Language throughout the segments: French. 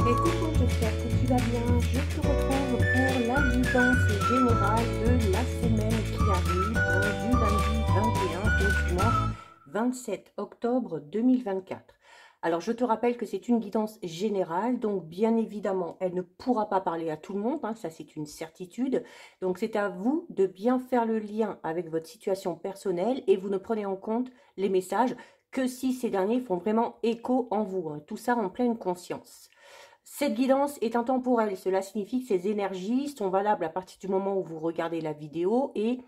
Et coucou, j'espère que tu vas bien. Je te retrouve pour la guidance générale de la semaine qui arrive, du lundi 21 au dimanche 27 octobre 2024. Alors, je te rappelle que c'est une guidance générale, donc bien évidemment, elle ne pourra pas parler à tout le monde, hein, ça c'est une certitude. Donc, c'est à vous de bien faire le lien avec votre situation personnelle et vous ne prenez en compte les messages que si ces derniers font vraiment écho en vous, hein, tout ça en pleine conscience. Cette guidance est intemporelle, cela signifie que ces énergies sont valables à partir du moment où vous regardez la vidéo et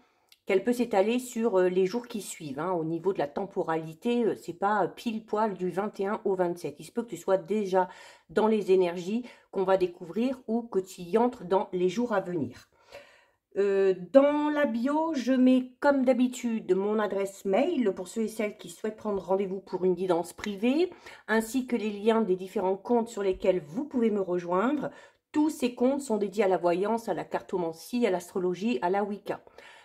qu'elle peut s'étaler sur les jours qui suivent. Hein. Au niveau de la temporalité, c'est pas pile poil du 21 au 27. Il se peut que tu sois déjà dans les énergies qu'on va découvrir ou que tu y entres dans les jours à venir. Dans la bio, je mets comme d'habitude mon adresse mail pour ceux et celles qui souhaitent prendre rendez-vous pour une guidance privée, ainsi que les liens des différents comptes sur lesquels vous pouvez me rejoindre. Tous ces comptes sont dédiés à la voyance, à la cartomancie, à l'astrologie, à la Wicca.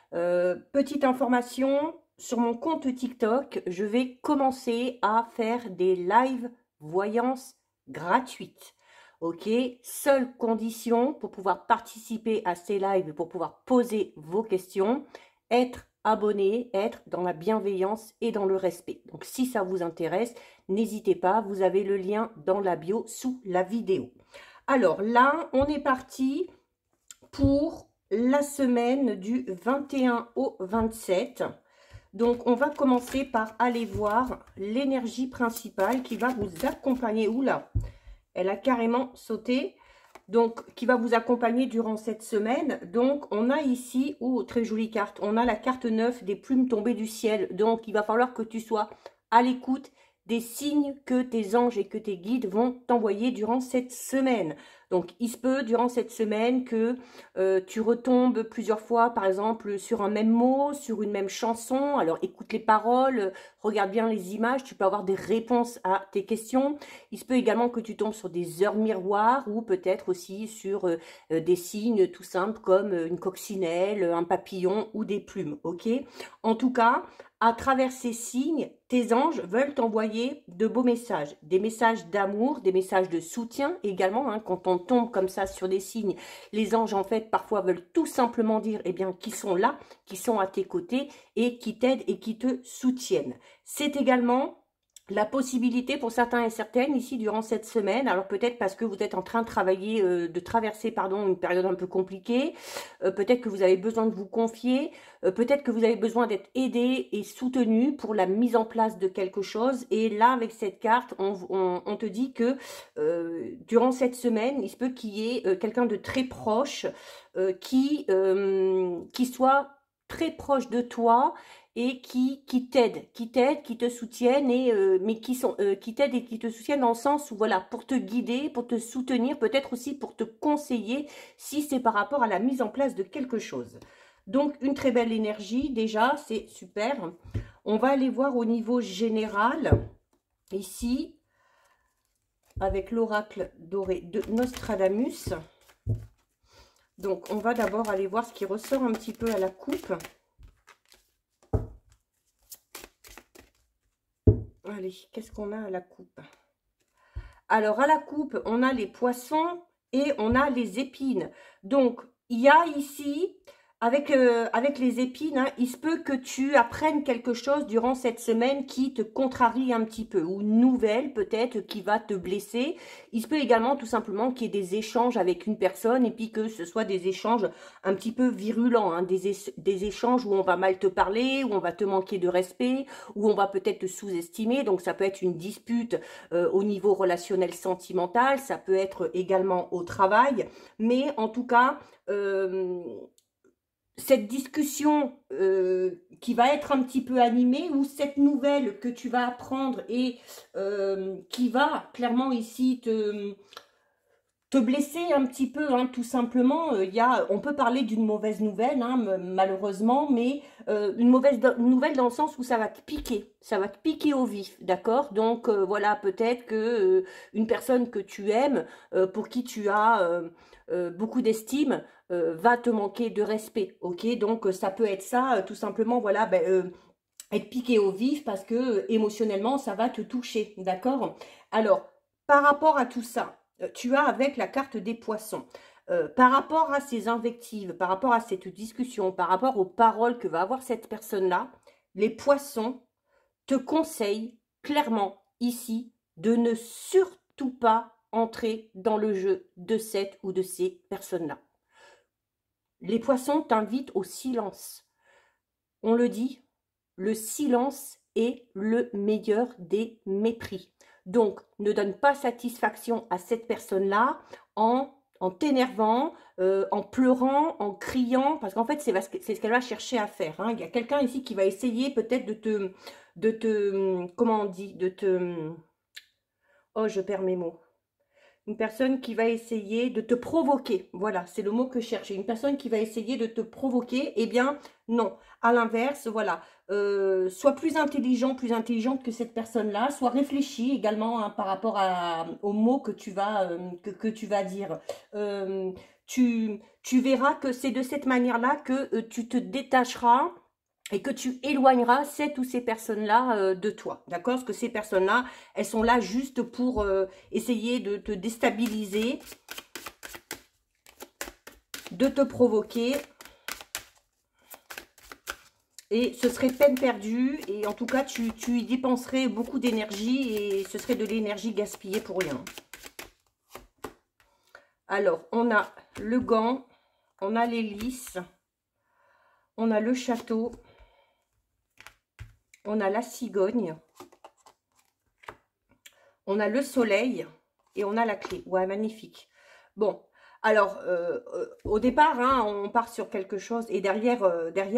Petite information, sur mon compte TikTok, je vais commencer à faire des live voyances gratuites. Ok, seule condition pour pouvoir participer à ces lives, pour pouvoir poser vos questions, être abonné, être dans la bienveillance et dans le respect. Donc si ça vous intéresse, n'hésitez pas, vous avez le lien dans la bio sous la vidéo. Alors là, on est parti pour la semaine du 21 au 27. Donc, on va commencer par aller voir l'énergie principale qui va vous accompagner. Oula, elle a carrément sauté. Donc, qui va vous accompagner durant cette semaine. Donc, on a ici, très jolie carte, on a la carte 9 des plumes tombées du ciel. Donc, il va falloir que tu sois à l'écoute des signes que tes anges et que tes guides vont t'envoyer durant cette semaine. Donc, il se peut durant cette semaine que tu retombes plusieurs fois, par exemple, sur un même mot, sur une même chanson. Alors, écoute les paroles, regarde bien les images, tu peux avoir des réponses à tes questions. Il se peut également que tu tombes sur des heures miroirs ou peut-être aussi sur des signes tout simples comme une coccinelle, un papillon ou des plumes, ok? En tout cas, à travers ces signes, tes anges veulent t'envoyer de beaux messages, des messages d'amour, des messages de soutien également. Hein, quand on tombe comme ça sur des signes, les anges en fait parfois veulent tout simplement dire eh bien qu'ils sont là, qu'ils sont à tes côtés et qui t'aident et qui te soutiennent. C'est également la possibilité pour certains et certaines ici durant cette semaine, alors peut-être parce que vous êtes en train de travailler, de traverser pardon une période un peu compliquée, peut-être que vous avez besoin de vous confier, peut-être que vous avez besoin d'être aidé et soutenu pour la mise en place de quelque chose. Et là avec cette carte, on te dit que durant cette semaine, il se peut qu'il y ait quelqu'un de très proche qui soit très proche de toi et qui t'aident, qui te soutiennent, et, mais qui t'aident et qui te soutiennent dans le sens où, voilà, pour te guider, pour te soutenir, peut-être aussi pour te conseiller si c'est par rapport à la mise en place de quelque chose. Donc, une très belle énergie, déjà, c'est super. On va aller voir au niveau général, ici, avec l'oracle doré de Nostradamus. Donc, on va d'abord aller voir ce qui ressort un petit peu à la coupe. Allez, qu'est-ce qu'on a à la coupe? Alors, à la coupe, on a les poissons et on a les épines. Donc, il y a ici, avec les épines, hein, il se peut que tu apprennes quelque chose durant cette semaine qui te contrarie un petit peu, ou une nouvelle peut-être qui va te blesser. Il se peut également tout simplement qu'il y ait des échanges avec une personne et puis que ce soit des échanges un petit peu virulents, hein, des échanges où on va mal te parler, où on va te manquer de respect, où on va peut-être te sous-estimer. Donc ça peut être une dispute au niveau relationnel sentimental, ça peut être également au travail, mais en tout cas cette discussion qui va être un petit peu animée, ou cette nouvelle que tu vas apprendre et qui va clairement ici te blesser un petit peu, hein, tout simplement. On peut parler d'une mauvaise nouvelle, hein, malheureusement, mais une mauvaise nouvelle dans le sens où ça va te piquer au vif, d'accord? Donc voilà, peut-être que une personne que tu aimes, pour qui tu as beaucoup d'estime, va te manquer de respect, ok? Donc ça peut être ça, tout simplement, voilà, être piqué au vif parce que émotionnellement ça va te toucher, d'accord? Alors, par rapport à tout ça, tu as avec la carte des poissons. Par rapport à ces invectives, par rapport à cette discussion, par rapport aux paroles que va avoir cette personne-là, les poissons te conseillent clairement ici de ne surtout pas entrer dans le jeu de cette ou de ces personnes-là. Les poissons t'invitent au silence. On le dit, le silence est le meilleur des mépris. Donc, ne donne pas satisfaction à cette personne-là en t'énervant, en pleurant, en criant, parce qu'en fait, c'est ce qu'elle va chercher à faire. Hein. Il y a quelqu'un ici qui va essayer peut-être comment on dit, oh, je perds mes mots. Une personne qui va essayer de te provoquer. Voilà, c'est le mot que je cherchais. Une personne qui va essayer de te provoquer. Eh bien, non. À l'inverse, voilà. Sois plus intelligent, plus intelligente que cette personne-là. Sois réfléchi également hein, par rapport aux mots que tu vas, que tu vas dire. Tu verras que c'est de cette manière-là que tu te détacheras et que tu éloigneras cette ou ces personnes-là de toi, d'accord? Parce que ces personnes-là, elles sont là juste pour essayer de te déstabiliser, de te provoquer. Et ce serait peine perdue, et en tout cas, tu y dépenserais beaucoup d'énergie, et ce serait de l'énergie gaspillée pour rien. Alors, on a le gant, on a l'hélice, on a le château, on a la cigogne, on a le soleil et on a la clé. Ouais, magnifique. Bon, alors, au départ, hein, on part sur quelque chose et derrière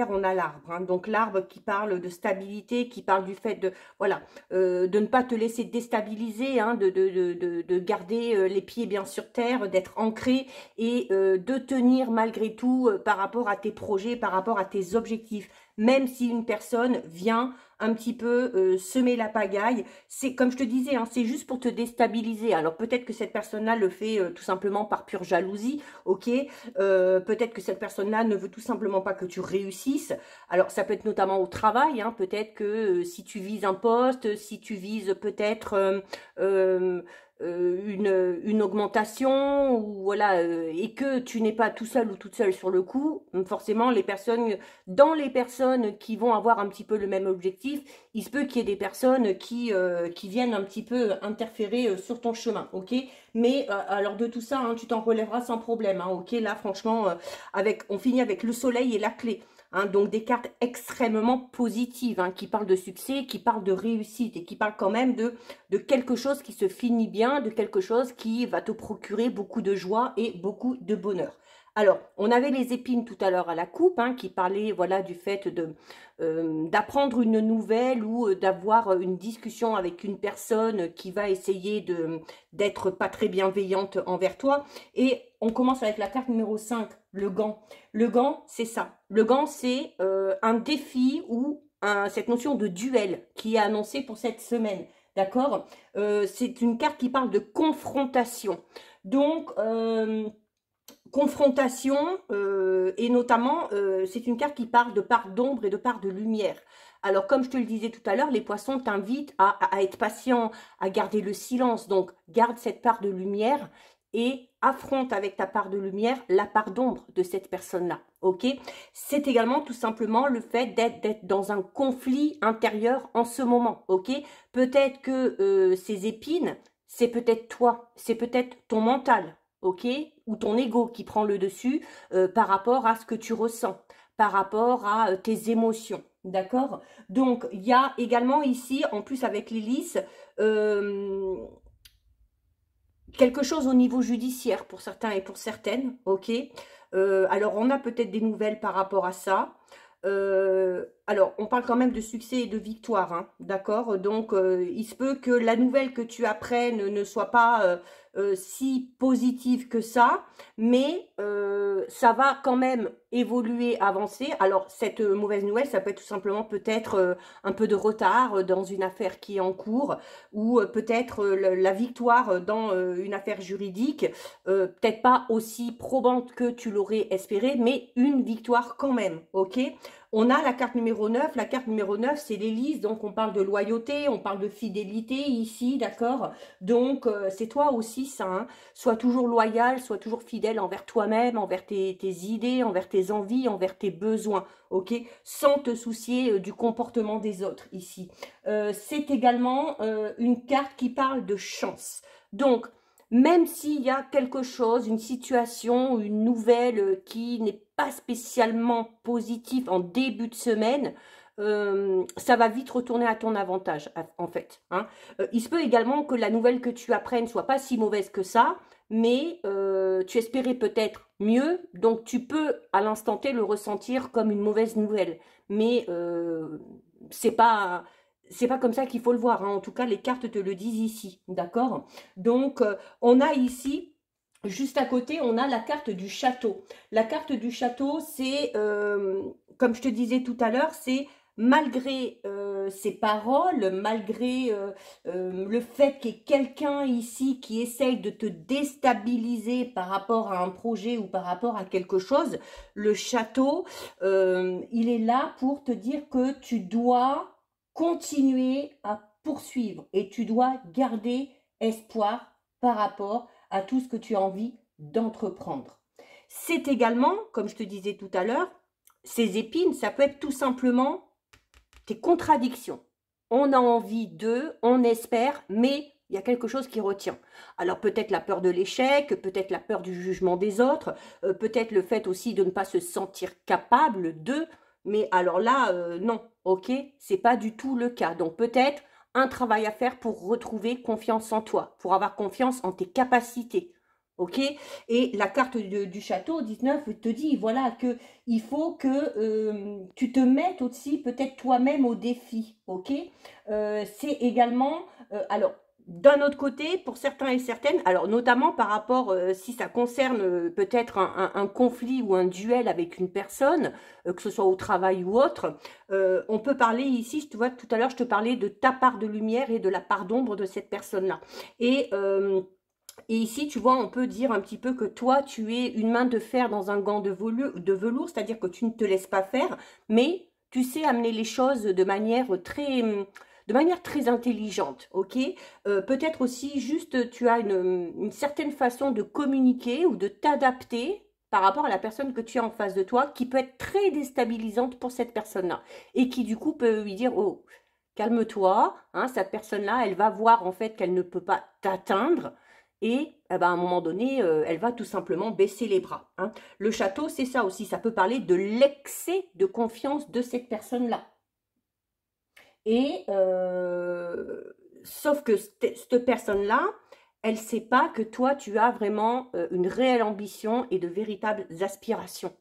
on a l'arbre. Hein, donc, l'arbre qui parle de stabilité, qui parle du fait de, voilà, de ne pas te laisser déstabiliser, hein, de garder les pieds bien sur terre, d'être ancré et de tenir malgré tout par rapport à tes projets, par rapport à tes objectifs. Même si une personne vient un petit peu semer la pagaille, c'est comme je te disais, hein, c'est juste pour te déstabiliser. Alors peut-être que cette personne-là le fait tout simplement par pure jalousie, ok. Peut-être que cette personne-là ne veut tout simplement pas que tu réussisses. Alors ça peut être notamment au travail, hein, peut-être que si tu vises un poste, si tu vises peut-être une augmentation ou voilà et que tu n'es pas tout seul ou toute seule sur le coup, forcément les personnes qui vont avoir un petit peu le même objectif, il se peut qu'il y ait des personnes qui viennent un petit peu interférer sur ton chemin, ok. Mais alors de tout ça, hein, tu t'en relèveras sans problème, hein, ok. Là franchement, on finit avec le soleil et la clé. Hein, donc des cartes extrêmement positives, hein, qui parlent de succès, qui parlent de réussite et qui parlent quand même de quelque chose qui se finit bien, de quelque chose qui va te procurer beaucoup de joie et beaucoup de bonheur. Alors, on avait les épines tout à l'heure à la coupe, hein, qui parlaient voilà, du fait d'apprendre une nouvelle ou d'avoir une discussion avec une personne qui va essayer d'être pas très bienveillante envers toi. Et on commence avec la carte numéro 5, le gant. Le gant, c'est ça. Le gant, c'est un défi ou cette notion de duel qui est annoncée pour cette semaine. D'accord? C'est une carte qui parle de confrontation. Donc, confrontation et notamment c'est une carte qui parle de part d'ombre et de part de lumière. Alors comme je te le disais tout à l'heure, les poissons t'invitent à être patient, à garder le silence. Donc garde cette part de lumière et affronte avec ta part de lumière la part d'ombre de cette personne-là. Ok? C'est également tout simplement le fait d'être dans un conflit intérieur en ce moment. Ok? Peut-être que ces épines, c'est peut-être toi, c'est peut-être ton mental. Ok, ou ton ego qui prend le dessus par rapport à ce que tu ressens, par rapport à tes émotions, d'accord? Donc, il y a également ici, en plus avec l'hélice, quelque chose au niveau judiciaire pour certains et pour certaines, ok? Alors, on a peut-être des nouvelles par rapport à ça. Alors, on parle quand même de succès et de victoire, hein, d'accord? Donc, il se peut que la nouvelle que tu apprennes ne soit pas si positive que ça, mais ça va quand même évoluer, avancer. Alors, cette mauvaise nouvelle, ça peut être tout simplement peut-être un peu de retard dans une affaire qui est en cours, ou peut-être la victoire dans une affaire juridique, peut-être pas aussi probante que tu l'aurais espéré, mais une victoire quand même, ok? On a la carte numéro 9. La carte numéro 9, c'est l'hélice. Donc, on parle de loyauté, on parle de fidélité ici, d'accord? Donc, c'est toi aussi ça. Hein. Sois toujours loyal, sois toujours fidèle envers toi-même, envers tes idées, envers tes envies, envers tes besoins, ok? Sans te soucier du comportement des autres ici. C'est également une carte qui parle de chance. Donc, même s'il y a quelque chose, une situation, une nouvelle qui n'est pas spécialement positive en début de semaine, ça va vite retourner à ton avantage, en fait. Hein. Il se peut également que la nouvelle que tu apprennes soit pas si mauvaise que ça, mais tu espérais peut-être mieux, donc tu peux à l'instant T le ressentir comme une mauvaise nouvelle. Mais c'est pas comme ça qu'il faut le voir. Hein. En tout cas, les cartes te le disent ici, d'accord? Donc, on a ici, juste à côté, on a la carte du château. La carte du château, c'est, comme je te disais tout à l'heure, c'est malgré ses paroles, malgré le fait qu'il y ait quelqu'un ici qui essaye de te déstabiliser par rapport à un projet ou par rapport à quelque chose, le château, il est là pour te dire que tu dois continuer à poursuivre et tu dois garder espoir par rapport à tout ce que tu as envie d'entreprendre. C'est également, comme je te disais tout à l'heure, ces épines, ça peut être tout simplement tes contradictions. On a envie d'eux, on espère, mais il y a quelque chose qui retient. Alors peut-être la peur de l'échec, peut-être la peur du jugement des autres, peut-être le fait aussi de ne pas se sentir capable de, mais alors là, non, ok, c'est pas du tout le cas. Donc peut-être un travail à faire pour retrouver confiance en toi, pour avoir confiance en tes capacités. Ok. Et la carte du château 19 te dit, voilà, que il faut que tu te mettes aussi peut-être toi-même au défi. Ok. C'est également, alors, d'un autre côté, pour certains et certaines, alors notamment par rapport, si ça concerne peut-être un conflit ou un duel avec une personne, que ce soit au travail ou autre, on peut parler ici, tu vois, tout à l'heure, je te parlais de ta part de lumière et de la part d'ombre de cette personne-là. Et ici, tu vois, on peut dire un petit peu que toi, tu es une main de fer dans un gant de velours, c'est-à-dire que tu ne te laisses pas faire, mais tu sais amener les choses de manière très intelligente, ok? Peut-être aussi, juste, tu as une certaine façon de communiquer ou de t'adapter par rapport à la personne que tu as en face de toi, qui peut être très déstabilisante pour cette personne-là, et qui, du coup, peut lui dire, oh, calme-toi, hein, cette personne-là, elle va voir, en fait, qu'elle ne peut pas t'atteindre, et eh ben, à un moment donné, elle va tout simplement baisser les bras. Hein. Le château, c'est ça aussi, ça peut parler de l'excès de confiance de cette personne-là. Et sauf que cette personne-là, elle ne sait pas que toi, tu as vraiment une réelle ambition et de véritables aspirations.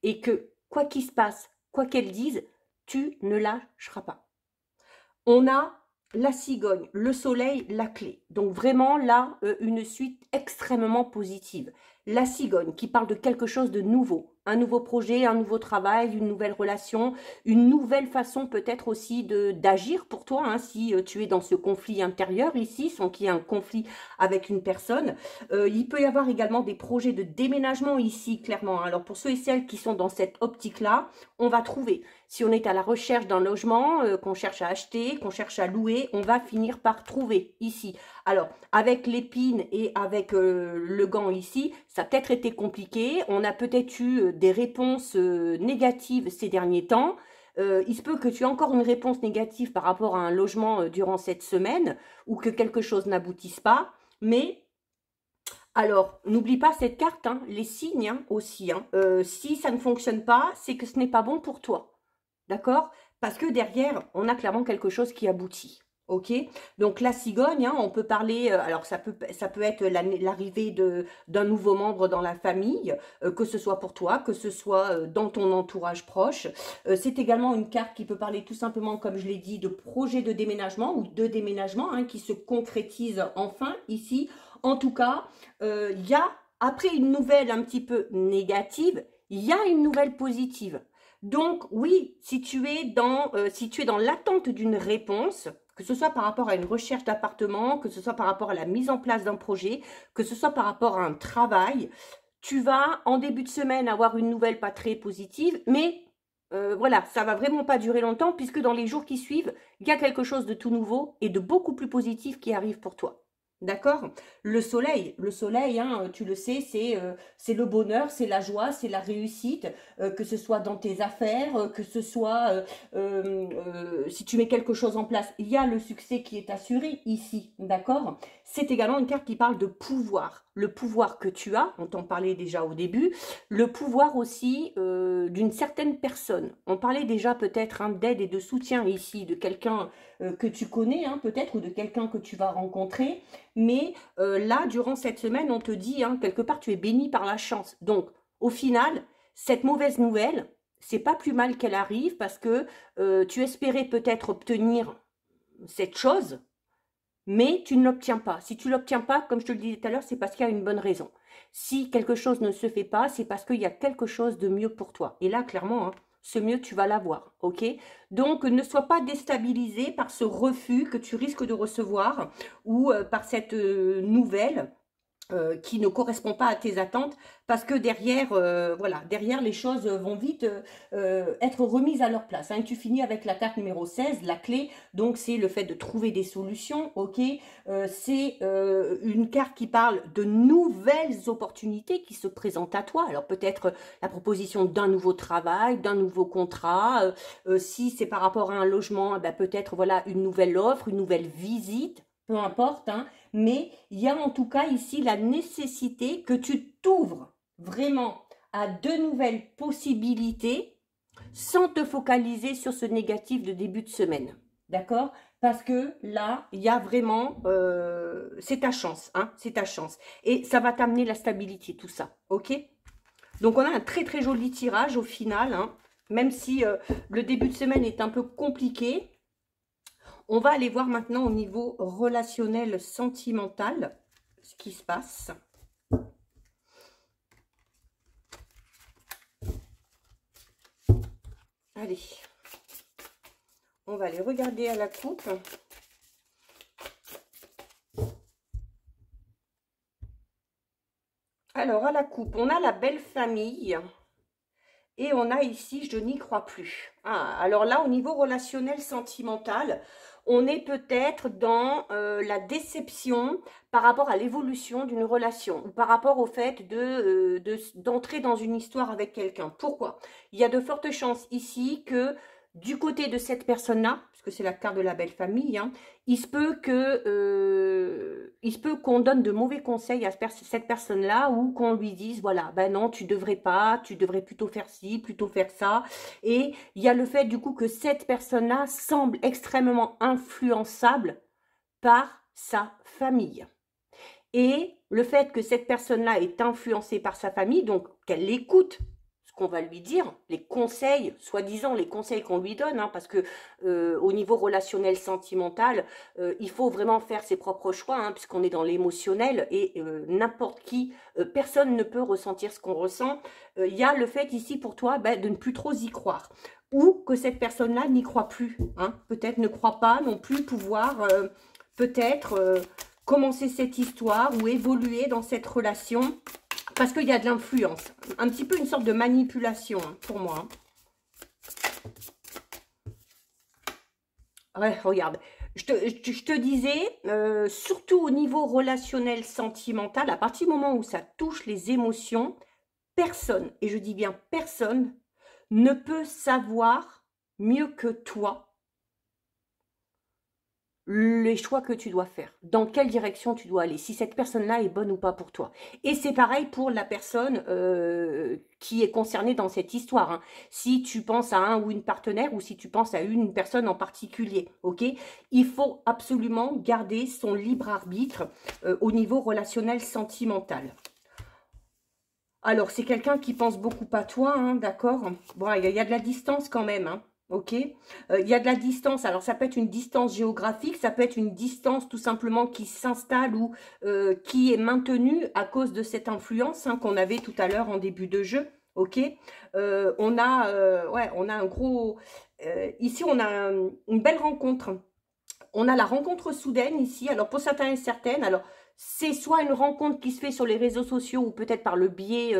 Et que quoi qu'il se passe, quoi qu'elle dise, tu ne lâcheras pas. On a la cigogne, le soleil, la clé. Donc vraiment là, une suite extrêmement positive. La cigogne qui parle de quelque chose de nouveau. Un nouveau projet, un nouveau travail, une nouvelle relation, une nouvelle façon peut-être aussi d'agir pour toi, hein, si tu es dans ce conflit intérieur ici, sans qu'il y ait un conflit avec une personne. Il peut y avoir également des projets de déménagement ici, clairement. Alors pour ceux et celles qui sont dans cette optique-là, on va trouver. Si on est à la recherche d'un logement, qu'on cherche à acheter, qu'on cherche à louer, on va finir par trouver ici. Alors, avec l'épine et avec le gant ici, ça a peut-être été compliqué. On a peut-être eu des réponses négatives ces derniers temps. Il se peut que tu aies encore une réponse négative par rapport à un logement durant cette semaine ou que quelque chose n'aboutisse pas. Mais, alors, n'oublie pas cette carte, hein, les signes hein, aussi. Hein. Si ça ne fonctionne pas, c'est que ce n'est pas bon pour toi. D'accord? Parce que derrière, on a clairement quelque chose qui aboutit. Ok? Donc la cigogne, hein, on peut parler, alors ça peut être l'arrivée d'un nouveau membre dans la famille, que ce soit pour toi, que ce soit dans ton entourage proche. C'est également une carte qui peut parler tout simplement, comme je l'ai dit, de projet de déménagement ou de déménagement hein, qui se concrétise enfin ici. En tout cas, il y a, après une nouvelle un petit peu négative, il y a une nouvelle positive. Donc oui, si tu es dans l'attente d'une réponse, que ce soit par rapport à une recherche d'appartement, que ce soit par rapport à la mise en place d'un projet, que ce soit par rapport à un travail, tu vas en début de semaine avoir une nouvelle pas très positive, mais voilà, ça va vraiment pas durer longtemps puisque dans les jours qui suivent, il y a quelque chose de tout nouveau et de beaucoup plus positif qui arrive pour toi. D'accord? Le soleil, hein, tu le sais, c'est le bonheur, c'est la joie, c'est la réussite, que ce soit dans tes affaires, que ce soit si tu mets quelque chose en place, il y a le succès qui est assuré ici, d'accord? C'est également une carte qui parle de pouvoir, le pouvoir que tu as, on t'en parlait déjà au début, le pouvoir aussi d'une certaine personne. On parlait déjà peut-être hein, d'aide et de soutien ici, de quelqu'un que tu connais hein, peut-être, ou de quelqu'un que tu vas rencontrer. Mais là, durant cette semaine, on te dit, hein, quelque part, tu es béni par la chance. Donc, au final, cette mauvaise nouvelle, c'est pas plus mal qu'elle arrive parce que tu espérais peut-être obtenir cette chose, mais tu ne l'obtiens pas. Si tu ne l'obtiens pas, comme je te le disais tout à l'heure, c'est parce qu'il y a une bonne raison. Si quelque chose ne se fait pas, c'est parce qu'il y a quelque chose de mieux pour toi. Et là, clairement, hein, ce mieux, tu vas l'avoir, ok? Donc, ne sois pas déstabilisé par ce refus que tu risques de recevoir ou par cette nouvelle qui ne correspond pas à tes attentes parce que derrière, voilà, derrière les choses vont vite être remises à leur place. Hein. Tu finis avec la carte numéro 16, la clé, donc c'est le fait de trouver des solutions, ok. C'est une carte qui parle de nouvelles opportunités qui se présentent à toi. Alors peut-être la proposition d'un nouveau travail, d'un nouveau contrat, si c'est par rapport à un logement, ben, peut-être voilà une nouvelle offre, une nouvelle visite, peu importe, hein, mais il y a en tout cas ici la nécessité que tu t'ouvres vraiment à de nouvelles possibilités sans te focaliser sur ce négatif de début de semaine. D'accord? Parce que là, il y a vraiment, c'est ta chance, hein, c'est ta chance. Et ça va t'amener la stabilité, tout ça, ok? Donc on a un très très joli tirage au final, hein, même si le début de semaine est un peu compliqué. On va aller voir maintenant au niveau relationnel, sentimental, ce qui se passe. Allez, on va aller regarder à la coupe. Alors, à la coupe, on a la belle famille. Et on a ici, je n'y crois plus. Ah, alors là, au niveau relationnel, sentimental, on est peut-être dans la déception par rapport à l'évolution d'une relation ou par rapport au fait d'entrer dans une histoire avec quelqu'un. Pourquoi? Il y a de fortes chances ici que du côté de cette personne-là, parce que c'est la carte de la belle famille, hein, il se peut qu'on donne de mauvais conseils à cette personne-là ou qu'on lui dise, voilà, ben non, tu devrais pas, tu devrais plutôt faire ci, plutôt faire ça. Et il y a le fait du coup que cette personne-là semble extrêmement influençable par sa famille. Et le fait que cette personne-là est influencée par sa famille, donc qu'elle l'écoute, ce qu'on va lui dire, les conseils, soi-disant les conseils qu'on lui donne, hein, parce que au niveau relationnel sentimental, il faut vraiment faire ses propres choix, hein, puisqu'on est dans l'émotionnel et n'importe qui, personne ne peut ressentir ce qu'on ressent. Il y a le fait ici pour toi de ne plus trop y croire. Ou que cette personne-là n'y croit plus, hein, peut-être ne croit pas non plus pouvoir, peut-être commencer cette histoire ou évoluer dans cette relation. Parce qu'il y a de l'influence. Un petit peu une sorte de manipulation, hein, pour moi. Ouais, regarde. Je te disais, surtout au niveau relationnel, sentimental, à partir du moment où ça touche les émotions, personne, et je dis bien personne, ne peut savoir mieux que toi les choix que tu dois faire, dans quelle direction tu dois aller, si cette personne-là est bonne ou pas pour toi. Et c'est pareil pour la personne qui est concernée dans cette histoire. Hein. Si tu penses à un ou une partenaire ou si tu penses à une personne en particulier, ok? Il faut absolument garder son libre arbitre au niveau relationnel sentimental. Alors, c'est quelqu'un qui pense beaucoup à toi, hein, d'accord? Bon, il y a de la distance quand même, hein. Ok, il y a de la distance. Alors, ça peut être une distance géographique, ça peut être une distance tout simplement qui s'installe ou qui est maintenue à cause de cette influence hein, qu'on avait tout à l'heure en début de jeu. Ok, on a un gros... ici, on a une belle rencontre. On a la rencontre soudaine ici. Alors, pour certains et certaines, alors c'est soit une rencontre qui se fait sur les réseaux sociaux ou peut-être par le biais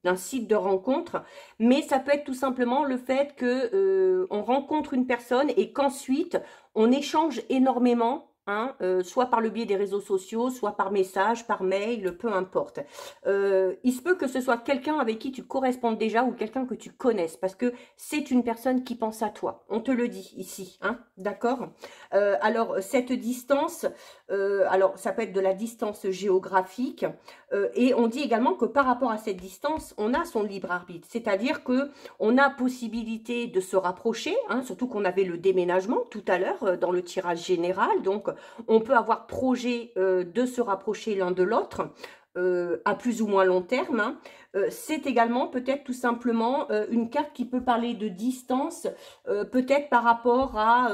d'un site de rencontre, mais ça peut être tout simplement le fait que on rencontre une personne et qu'ensuite on échange énormément. Hein, soit par le biais des réseaux sociaux, soit par message, par mail, peu importe. Il se peut que ce soit quelqu'un avec qui tu correspondes déjà ou quelqu'un que tu connaisses, parce que c'est une personne qui pense à toi. On te le dit ici, hein, d'accord? Alors, cette distance, alors ça peut être de la distance géographique, et on dit également que par rapport à cette distance, on a son libre arbitre, c'est-à-dire que on a possibilité de se rapprocher, hein, surtout qu'on avait le déménagement tout à l'heure dans le tirage général, donc on peut avoir projet de se rapprocher l'un de l'autre à plus ou moins long terme. Hein. C'est également peut-être tout simplement une carte qui peut parler de distance, peut-être par rapport à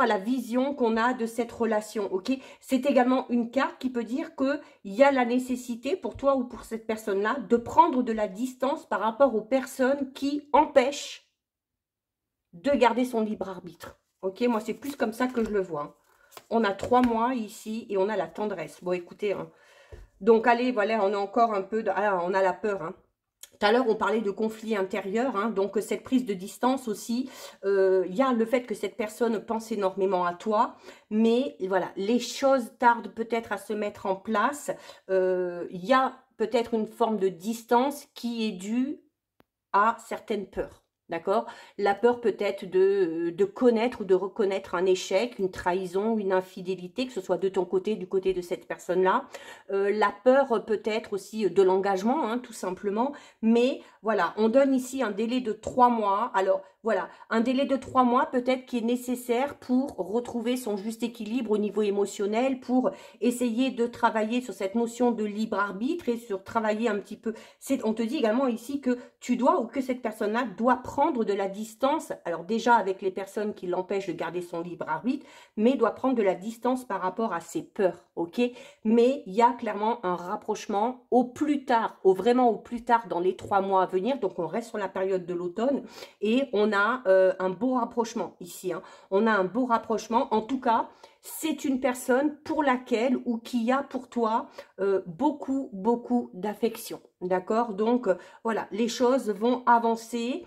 la vision qu'on a de cette relation, ok? C'est également une carte qui peut dire qu'il y a la nécessité pour toi ou pour cette personne-là de prendre de la distance par rapport aux personnes qui empêchent de garder son libre arbitre. Ok, moi c'est plus comme ça que je le vois. On a 3 mois ici et on a la tendresse. Bon, écoutez, hein. Donc allez, voilà, on a encore un peu, on a la peur, hein. Tout à l'heure, on parlait de conflit intérieur, hein, donc cette prise de distance aussi, il y a le fait que cette personne pense énormément à toi, mais voilà, les choses tardent peut-être à se mettre en place. Il y a peut-être une forme de distance qui est due à certaines peurs. D'accord? La peur peut-être de connaître ou de reconnaître un échec, une trahison, une infidélité, que ce soit de ton côté, du côté de cette personne-là. La peur peut-être aussi de l'engagement, hein, tout simplement. Mais voilà, on donne ici un délai de 3 mois. Alors voilà, un délai de 3 mois peut-être qui est nécessaire pour retrouver son juste équilibre au niveau émotionnel, pour essayer de travailler sur cette notion de libre arbitre et sur travailler un petit peu. On te dit également ici que tu dois ou que cette personne-là doit prendre de la distance, alors déjà avec les personnes qui l'empêchent de garder son libre arbitre, mais doit prendre de la distance par rapport à ses peurs, ok? Mais il y a clairement un rapprochement au plus tard, vraiment au plus tard dans les 3 mois à venir, donc on reste sur la période de l'automne et on a un beau rapprochement ici, hein. On a un beau rapprochement, en tout cas, c'est une personne pour laquelle ou qui a pour toi beaucoup, beaucoup d'affection, d'accord? Donc, voilà, les choses vont avancer.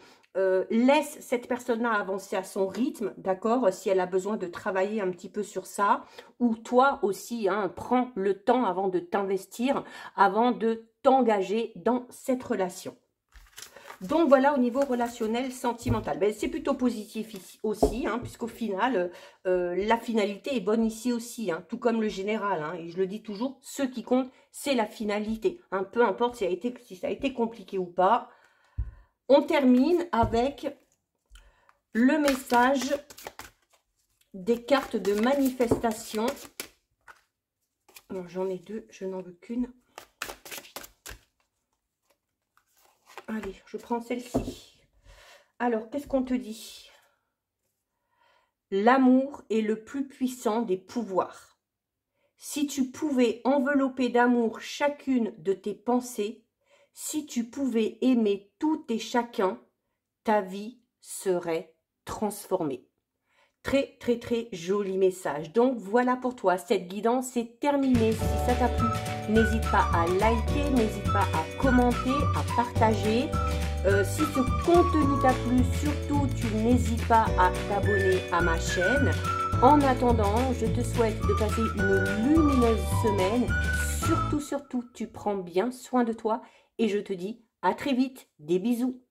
Laisse cette personne-là avancer à son rythme, d'accord, si elle a besoin de travailler un petit peu sur ça, ou toi aussi, hein, prends le temps avant de t'investir, avant de t'engager dans cette relation. Donc voilà au niveau relationnel, sentimental. Ben, c'est plutôt positif ici aussi, hein, puisqu'au final, la finalité est bonne ici aussi, hein, tout comme le général. Hein, et je le dis toujours, ce qui compte, c'est la finalité. Hein, peu importe si ça a été compliqué ou pas. On termine avec le message des cartes de manifestation. J'en ai 2, je n'en veux qu'une. Allez, je prends celle-ci. Alors, qu'est-ce qu'on te dit? L'amour est le plus puissant des pouvoirs. Si tu pouvais envelopper d'amour chacune de tes pensées, si tu pouvais aimer tout et chacun, ta vie serait transformée. Très, très, très joli message. Donc, voilà pour toi. Cette guidance est terminée. Si ça t'a plu, n'hésite pas à liker, n'hésite pas à commenter, à partager. Si ce contenu t'a plu, surtout, tu n'hésites pas à t'abonner à ma chaîne. En attendant, je te souhaite de passer une lumineuse semaine. Surtout, surtout, tu prends bien soin de toi. Et je te dis à très vite. Des bisous.